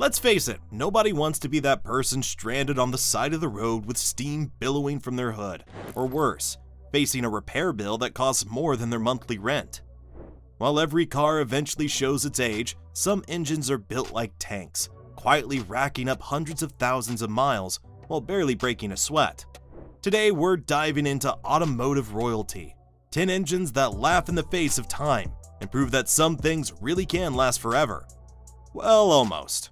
Let's face it, nobody wants to be that person stranded on the side of the road with steam billowing from their hood, or worse, facing a repair bill that costs more than their monthly rent. While every car eventually shows its age, some engines are built like tanks, quietly racking up hundreds of thousands of miles while barely breaking a sweat. Today we're diving into automotive royalty, 10 engines that laugh in the face of time and prove that some things really can last forever. Well, almost.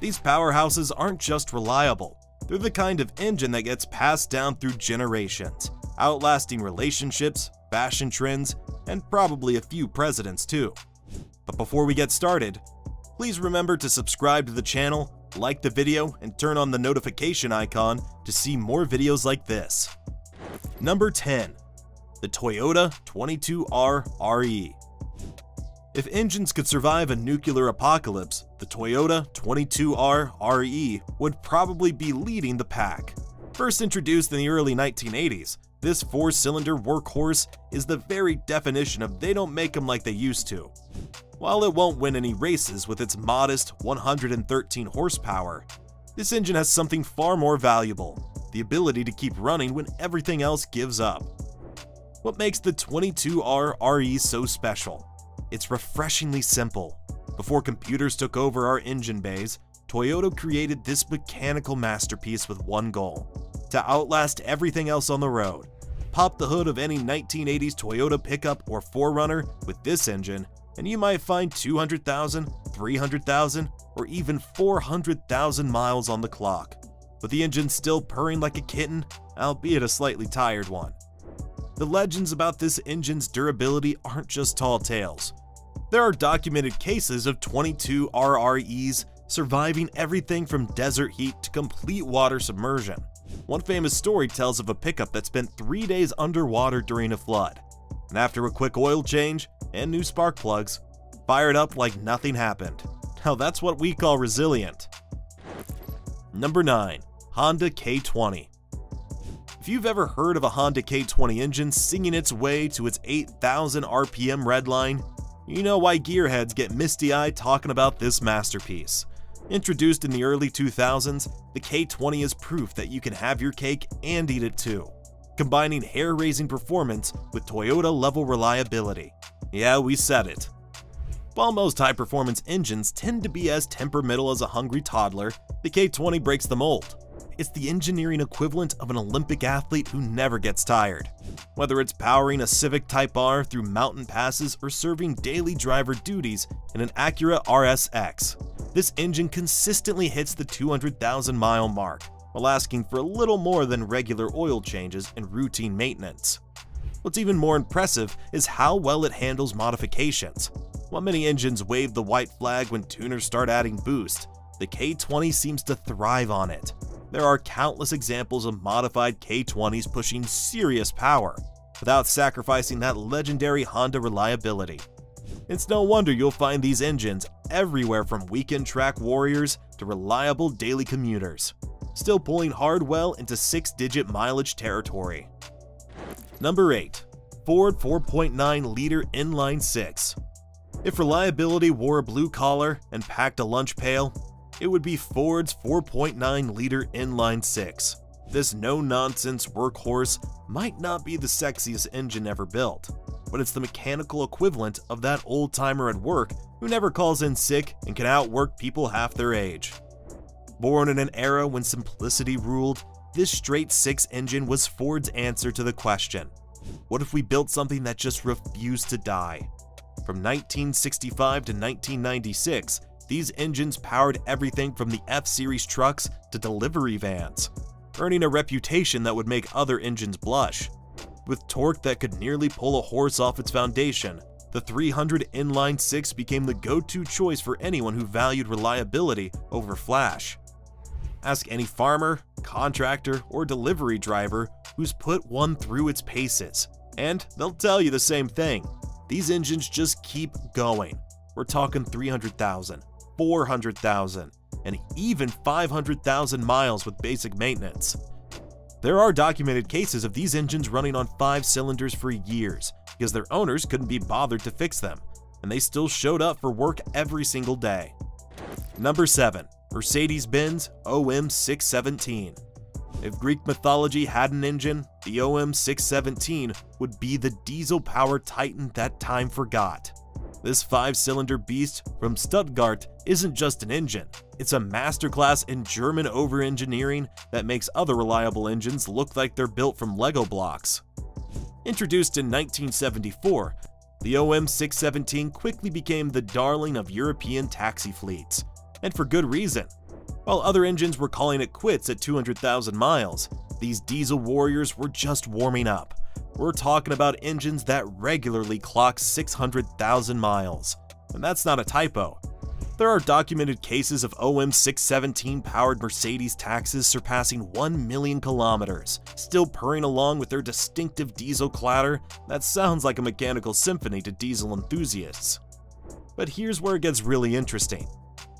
These powerhouses aren't just reliable, they're the kind of engine that gets passed down through generations, outlasting relationships, fashion trends, and probably a few presidents too. But before we get started, please remember to subscribe to the channel, like the video, and turn on the notification icon to see more videos like this. Number 10. The Toyota 22R RE. If engines could survive a nuclear apocalypse, the Toyota 22R RE would probably be leading the pack. First introduced in the early 1980s, this 4-cylinder workhorse is the very definition of they don't make them like they used to. While it won't win any races with its modest 113 horsepower, this engine has something far more valuable: the ability to keep running when everything else gives up. What makes the 22R RE so special? It's refreshingly simple. Before computers took over our engine bays, Toyota created this mechanical masterpiece with one goal: to outlast everything else on the road. Pop the hood of any 1980s Toyota pickup or 4Runner with this engine, and you might find 200,000, 300,000, or even 400,000 miles on the clock, with the engine still purring like a kitten, albeit a slightly tired one. The legends about this engine's durability aren't just tall tales. There are documented cases of 22R REs surviving everything from desert heat to complete water submersion. One famous story tells of a pickup that spent 3 days underwater during a flood, and after a quick oil change and new spark plugs, fired up like nothing happened. Now that's what we call resilient. Number 9. Honda K20. If you've ever heard of a Honda K20 engine singing its way to its 8,000 RPM redline, you know why gearheads get misty-eyed talking about this masterpiece. Introduced in the early 2000s, the K20 is proof that you can have your cake and eat it too, combining hair-raising performance with Toyota-level reliability. Yeah, we said it. While most high-performance engines tend to be as temperamental as a hungry toddler, the K20 breaks the mold. It's the engineering equivalent of an Olympic athlete who never gets tired. Whether it's powering a Civic Type R through mountain passes or serving daily driver duties in an Acura RSX, this engine consistently hits the 200,000-mile mark, while asking for a little more than regular oil changes and routine maintenance. What's even more impressive is how well it handles modifications. While many engines wave the white flag when tuners start adding boost, the K20 seems to thrive on it. There are countless examples of modified K20s pushing serious power, without sacrificing that legendary Honda reliability. It's no wonder you'll find these engines everywhere, from weekend track warriors to reliable daily commuters, still pulling hard well into 6-digit mileage territory. Number 8. Ford 4.9-liter Inline 6. If reliability wore a blue collar and packed a lunch pail, it would be Ford's 4.9-liter Inline 6. This no-nonsense workhorse might not be the sexiest engine ever built, but it's the mechanical equivalent of that old-timer at work who never calls in sick and can outwork people half their age. Born in an era when simplicity ruled, this straight-six engine was Ford's answer to the question: what if we built something that just refused to die? From 1965 to 1996, these engines powered everything from the F-Series trucks to delivery vans, earning a reputation that would make other engines blush. With torque that could nearly pull a horse off its foundation, the 300 Inline 6 became the go-to choice for anyone who valued reliability over flash. Ask any farmer, contractor, or delivery driver who's put one through its paces, and they'll tell you the same thing. These engines just keep going. We're talking 300,000, 400,000, and even 500,000 miles with basic maintenance. There are documented cases of these engines running on 5 cylinders for years because their owners couldn't be bothered to fix them, and they still showed up for work every single day. Number 7. Mercedes-Benz OM617. If Greek mythology had an engine, the OM617 would be the diesel-powered titan that time forgot. This 5-cylinder beast from Stuttgart isn't just an engine, it's a masterclass in German over-engineering that makes other reliable engines look like they're built from Lego blocks. Introduced in 1974, the OM617 quickly became the darling of European taxi fleets, and for good reason. While other engines were calling it quits at 200,000 miles, these diesel warriors were just warming up. We're talking about engines that regularly clock 600,000 miles. And that's not a typo. There are documented cases of OM617-powered Mercedes taxis surpassing 1 million kilometers, still purring along with their distinctive diesel clatter that sounds like a mechanical symphony to diesel enthusiasts. But here's where it gets really interesting.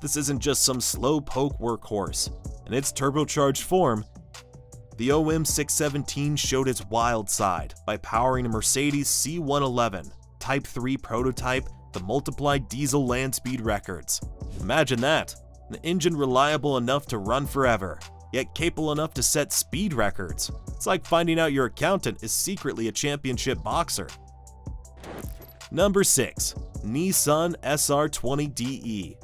This isn't just some slow-poke workhorse. In its turbocharged form, the OM617 showed its wild side by powering a Mercedes C111 Type 3 prototype that multiplied diesel land speed records. Imagine that, an engine reliable enough to run forever, yet capable enough to set speed records. It's like finding out your accountant is secretly a championship boxer. Number 6. Nissan SR20DE.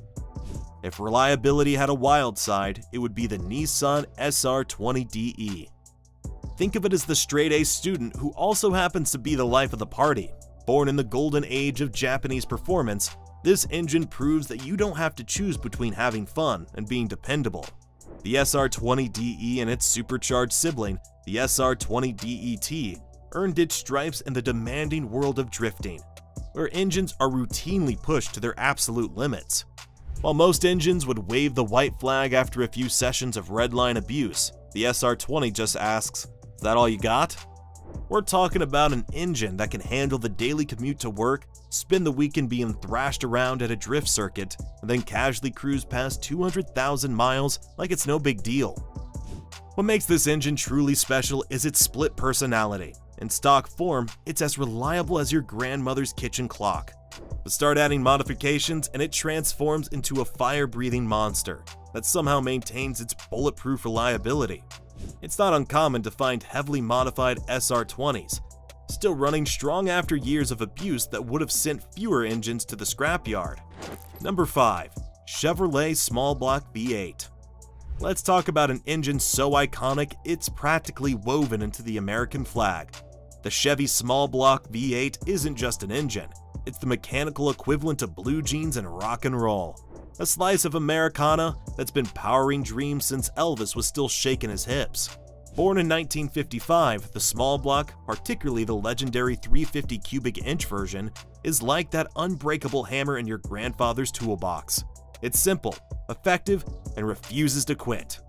If reliability had a wild side, it would be the Nissan SR20DE. Think of it as the straight-A student who also happens to be the life of the party. Born in the golden age of Japanese performance, this engine proves that you don't have to choose between having fun and being dependable. The SR20DE and its supercharged sibling, the SR20DET, earned its stripes in the demanding world of drifting, where engines are routinely pushed to their absolute limits. While most engines would wave the white flag after a few sessions of redline abuse, the SR20 just asks, "Is that all you got?" We're talking about an engine that can handle the daily commute to work, spend the weekend being thrashed around at a drift circuit, and then casually cruise past 200,000 miles like it's no big deal. What makes this engine truly special is its split personality. In stock form, it's as reliable as your grandmother's kitchen clock. But start adding modifications and it transforms into a fire-breathing monster that somehow maintains its bulletproof reliability. It's not uncommon to find heavily modified SR20s, still running strong after years of abuse that would have sent fewer engines to the scrapyard. Number 5. Chevrolet Small Block V8. Let's talk about an engine so iconic it's practically woven into the American flag. The Chevy Small Block V8 isn't just an engine, it's the mechanical equivalent of blue jeans and rock and roll. A slice of Americana that's been powering dreams since Elvis was still shaking his hips. Born in 1955, the small block, particularly the legendary 350 cubic inch version, is like that unbreakable hammer in your grandfather's toolbox. It's simple, effective, and refuses to quit.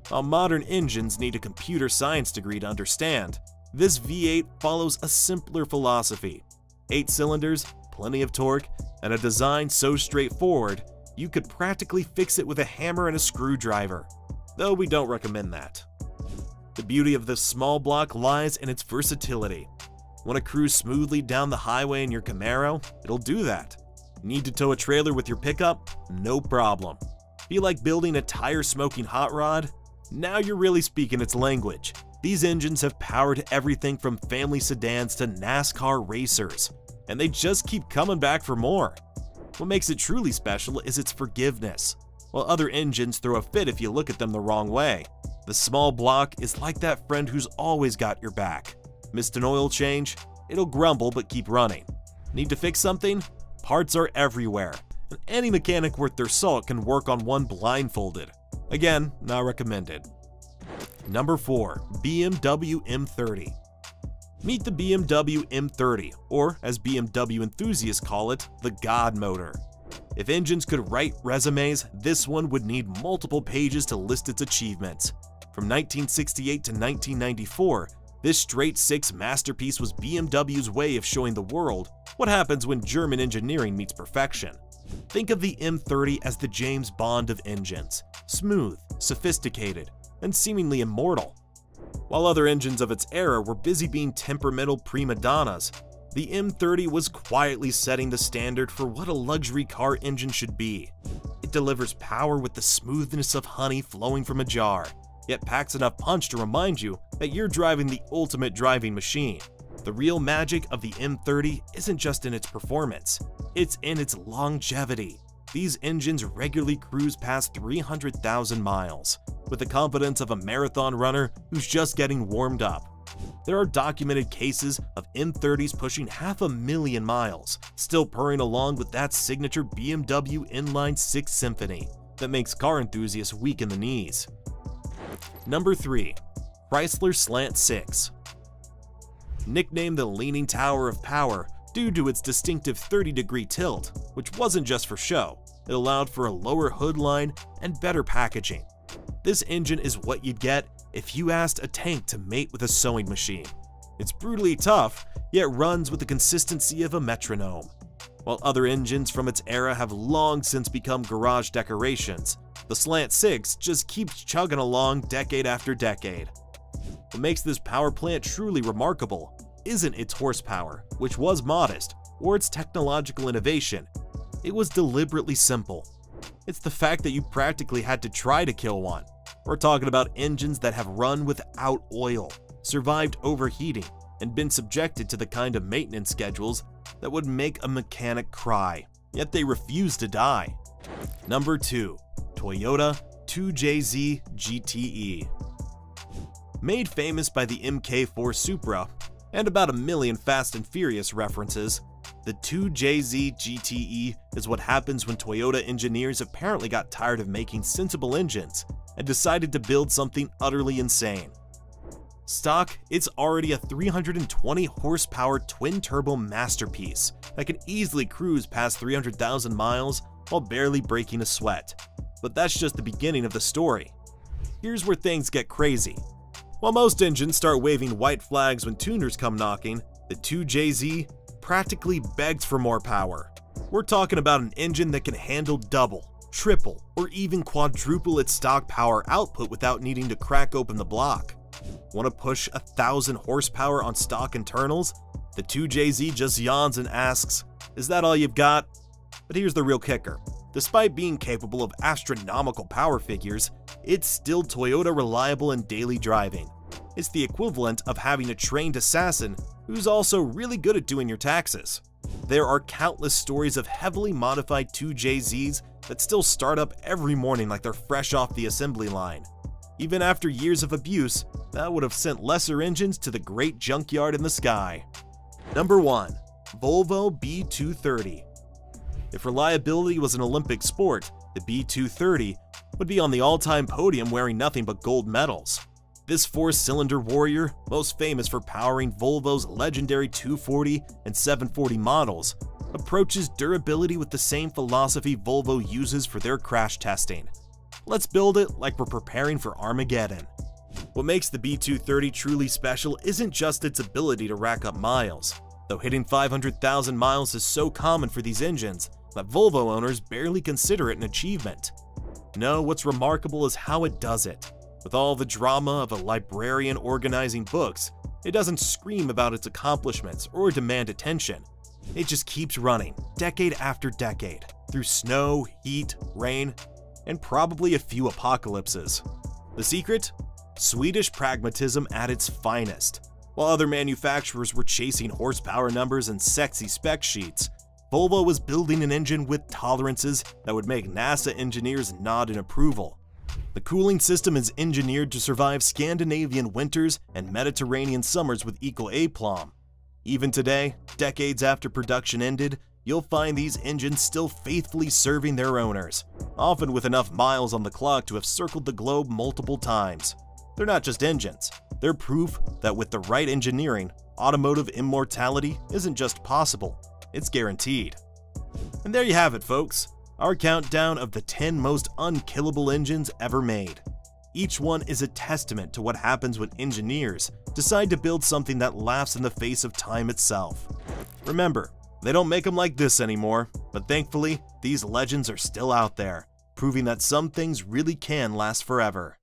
While modern engines need a computer science degree to understand, this V8 follows a simpler philosophy. 8 cylinders, plenty of torque, and a design so straightforward, you could practically fix it with a hammer and a screwdriver, though we don't recommend that. The beauty of this small block lies in its versatility. Want to cruise smoothly down the highway in your Camaro? It'll do that. Need to tow a trailer with your pickup? No problem. Feel like building a tire-smoking hot rod? Now you're really speaking its language. These engines have powered everything from family sedans to NASCAR racers, and they just keep coming back for more. What makes it truly special is its forgiveness. While other engines throw a fit if you look at them the wrong way, the small block is like that friend who's always got your back. Missed an oil change? It'll grumble but keep running. Need to fix something? Parts are everywhere, and any mechanic worth their salt can work on one blindfolded. Again, not recommended. Number 4. BMW M30. Meet the BMW M30, or as BMW enthusiasts call it, the God Motor. If engines could write resumes, this one would need multiple pages to list its achievements. From 1968 to 1994, this straight-six masterpiece was BMW's way of showing the world what happens when German engineering meets perfection. Think of the M30 as the James Bond of engines, smooth, sophisticated, and seemingly immortal. While other engines of its era were busy being temperamental prima donnas, the M30 was quietly setting the standard for what a luxury car engine should be. It delivers power with the smoothness of honey flowing from a jar, yet packs enough punch to remind you that you're driving the ultimate driving machine. The real magic of the M30 isn't just in its performance, it's in its longevity. These engines regularly cruise past 300,000 miles, with the confidence of a marathon runner who's just getting warmed up. There are documented cases of M30s pushing 500,000 miles, still purring along with that signature BMW Inline 6 Symphony that makes car enthusiasts weak in the knees. Number 3. Chrysler Slant 6. Nicknamed the Leaning Tower of Power due to its distinctive 30-degree tilt, which wasn't just for show, it allowed for a lower hood line and better packaging. This engine is what you'd get if you asked a tank to mate with a sewing machine. It's brutally tough, yet runs with the consistency of a metronome. While other engines from its era have long since become garage decorations, the Slant 6 just keeps chugging along decade after decade. What makes this power plant truly remarkable isn't its horsepower, which was modest, or its technological innovation. It was deliberately simple. It's the fact that you practically had to try to kill one. We're talking about engines that have run without oil, survived overheating, and been subjected to the kind of maintenance schedules that would make a mechanic cry, yet they refuse to die. Number 2. Toyota 2JZ GTE. Made famous by the Mk4 Supra and about 1 million Fast and Furious references, the 2JZ GTE is what happens when Toyota engineers apparently got tired of making sensible engines and decided to build something utterly insane. Stock, it's already a 320 horsepower twin-turbo masterpiece that can easily cruise past 300,000 miles while barely breaking a sweat. But that's just the beginning of the story. Here's where things get crazy. While most engines start waving white flags when tuners come knocking, the 2JZ practically begs for more power. We're talking about an engine that can handle double, triple, or even quadruple its stock power output without needing to crack open the block. Want to push 1,000 horsepower on stock internals? The 2JZ just yawns and asks, "Is that all you've got?" But here's the real kicker. Despite being capable of astronomical power figures, it's still Toyota reliable in daily driving. It's the equivalent of having a trained assassin who's also really good at doing your taxes. There are countless stories of heavily modified 2JZs that still start up every morning like they're fresh off the assembly line. Even after years of abuse, that would have sent lesser engines to the great junkyard in the sky. Number 1. Volvo B230. If reliability was an Olympic sport, the B230 would be on the all-time podium wearing nothing but gold medals. This four-cylinder warrior, most famous for powering Volvo's legendary 240 and 740 models, approaches durability with the same philosophy Volvo uses for their crash testing. Let's build it like we're preparing for Armageddon. What makes the B230 truly special isn't just its ability to rack up miles, though hitting 500,000 miles is so common for these engines that Volvo owners barely consider it an achievement. No, what's remarkable is how it does it. With all the drama of a librarian organizing books, it doesn't scream about its accomplishments or demand attention. It just keeps running, decade after decade, through snow, heat, rain, and probably a few apocalypses. The secret? Swedish pragmatism at its finest. While other manufacturers were chasing horsepower numbers and sexy spec sheets, Volvo was building an engine with tolerances that would make NASA engineers nod in approval. The cooling system is engineered to survive Scandinavian winters and Mediterranean summers with equal aplomb. Even today, decades after production ended, you'll find these engines still faithfully serving their owners, often with enough miles on the clock to have circled the globe multiple times. They're not just engines, they're proof that with the right engineering, automotive immortality isn't just possible, it's guaranteed. And there you have it, folks. Our countdown of the 10 most unkillable engines ever made. Each one is a testament to what happens when engineers decide to build something that laughs in the face of time itself. Remember, they don't make them like this anymore, but thankfully, these legends are still out there, proving that some things really can last forever.